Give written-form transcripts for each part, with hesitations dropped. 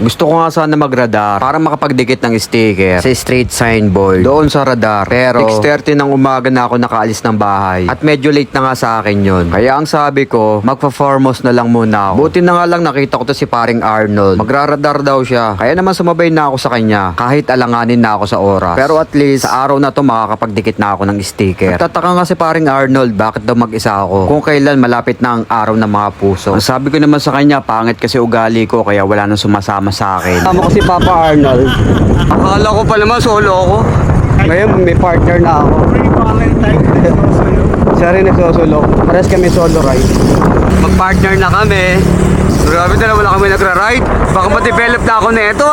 Gusto ko nga sana magradar para makapagdikit ng sticker sa street signboard doon sa radar. Pero 6:30 ng umaga na ako nakaalis ng bahay at medyo late na nga sa akin yun. Kaya ang sabi ko, magpa-foremost na lang muna ako. Buti na nga lang nakita ko to si paring Arnold. Magraradar daw siya. Kaya naman sumabay na ako sa kanya kahit alanganin na ako sa oras. Pero at least sa araw na to makakapagdikit na ako ng sticker. Nagtataka nga si paring Arnold bakit daw mag-isa ako kung kailan malapit na ang araw ng mga puso. Ang sabi ko naman sa kanya, pangit kasi ugali ko kaya wala nang sumasama sa akin. Tama ko si Papa Arnold. Akala ko pa naman solo ako. Ngayon may partner na ako. Siya rin nagsusulo. Pares kami solo ride. Mag-partner na kami. Grabe na wala kami nagra-ride. Baka ma-develop na ako nito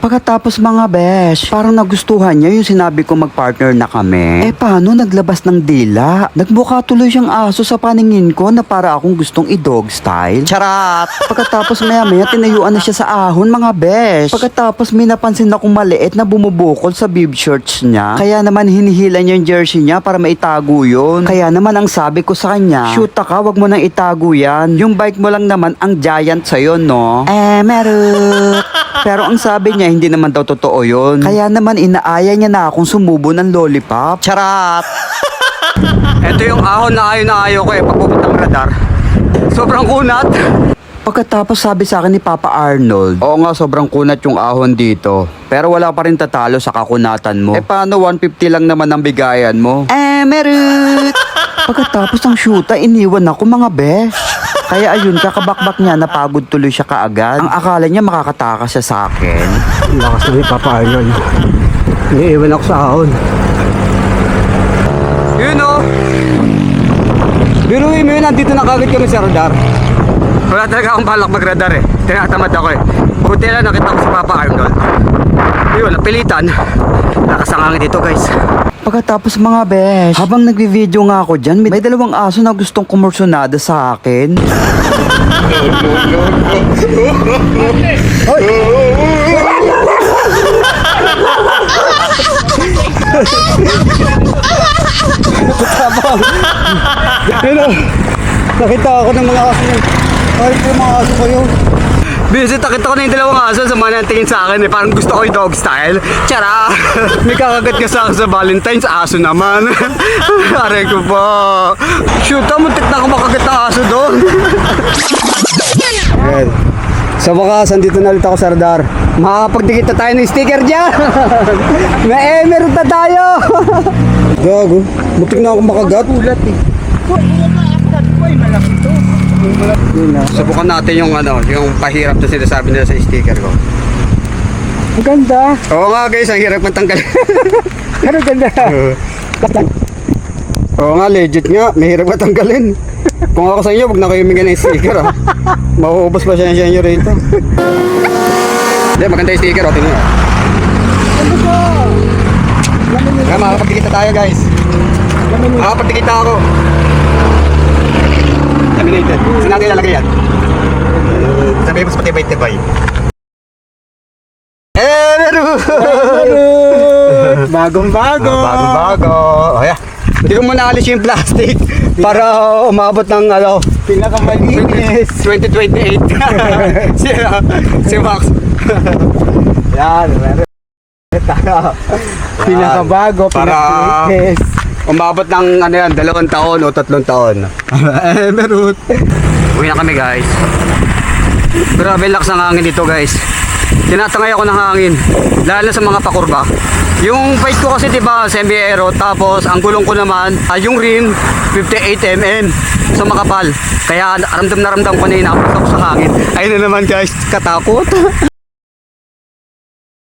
Pagkatapos mga besh, parang nagustuhan niya yung sinabi ko mag-partner na kami. Paano naglabas ng dila? Nagmukha tuloy siyang aso sa paningin ko na para akong gustong i-dog style. Charat! Pagkatapos maya-maya tinayuan na siya sa ahon mga besh. Pagkatapos may napansin akong maliit na bumubukol sa bib shorts niya. Kaya naman hinihila niya yung jersey niya para maitago yun. Kaya naman ang sabi ko sa kanya, shoot ka, wag mo nang itago yan. Yung bike mo lang naman ang giant sa'yo, no? Meron. Pero ang sabi niya, hindi naman daw totoo yun. Kaya naman inaaya niya na akong sumubo ng lollipop. Charat! Ito yung ahon na ayaw ko pagpupuntang radar. Sobrang kunat. Pagkatapos sabi sa akin ni Papa Arnold, oo nga sobrang kunat yung ahon dito. Pero wala pa rin tatalo sa kakunatan mo. Paano 150 lang naman ang bigayan mo? Meron! Pagkatapos ng shoota, iniwan ako mga besh. Kaya ayun, kakabakbak niya, napagod tuloy siya kaagad. Ang akala niya makakatakas siya sa akin. Lakas na ni Papa Arnold. Iniiwan ako sa ahon. Yun biruin mo yun, nandito na kagad kami sa radar. Wala talaga akong balak mag-radar Tinatamad ako Buti lang nakita ko si Papa Arnold. Yun, napilitan. Nakasangangin dito guys. Pagkatapos mga besh, habang nagvi-video nga ako dyan, may dalawang aso na gustong kumursunada sa akin. Hoy! Nakita ako ng mga aso. Ay, mga aso kayo. Bisit, nakita ko na yung dalawang aso sa mga tingin sa akin parang gusto ko yung dog style. Tiyara! May kakagat ka sa akin sa Valentine's, aso naman. Aray ko po. Shoot, muntik na ako makagat ng aso doon. Ayan. Sa wakas, andito na ulit ako sa radar. Makakapagdikit na tayo ng sticker dyan. Meron na tayo. Gago, muntik na ako makagat. Ulat Subukan natin yung yung pahirap na sinasabi nila sa sticker ko. Ang ganda. Oo nga guys, ang hirap matanggalin. Ano ganda? Oo nga, legit nga, mahirap matanggalin. Kung ako sa inyo, wag na kayo huminga ng sticker Mauubos pa siya inyo rito. Hindi, maganda yung sticker tingnan mo. Kaya makakapagdikit na tayo guys. Makakapagdikit na ako. Laminated. Saan natin ilalagay yan? Sabi mo sa patibay-tibay. Meron! Bagong-bago! Bagong-bago! O yan. Hindi ko muna alis yung plastic para umabot ng pinakamalinis 2028. Si Max. Yan, meron. Pinakabago, pinakalinis. Umabot ng 2 taon o 3 taon. Meron. Uwi na kami guys. Grabe lakas ng hangin dito guys. Tinatangay ako ng hangin. Lalo sa mga pakurba. Yung bike ko kasi diba semi-aero. Tapos ang gulong ko naman yung rim 58mm. So makapal. Kaya ramdam na ramdam ko na inapos ako sa hangin. Ayun na naman guys, katakot.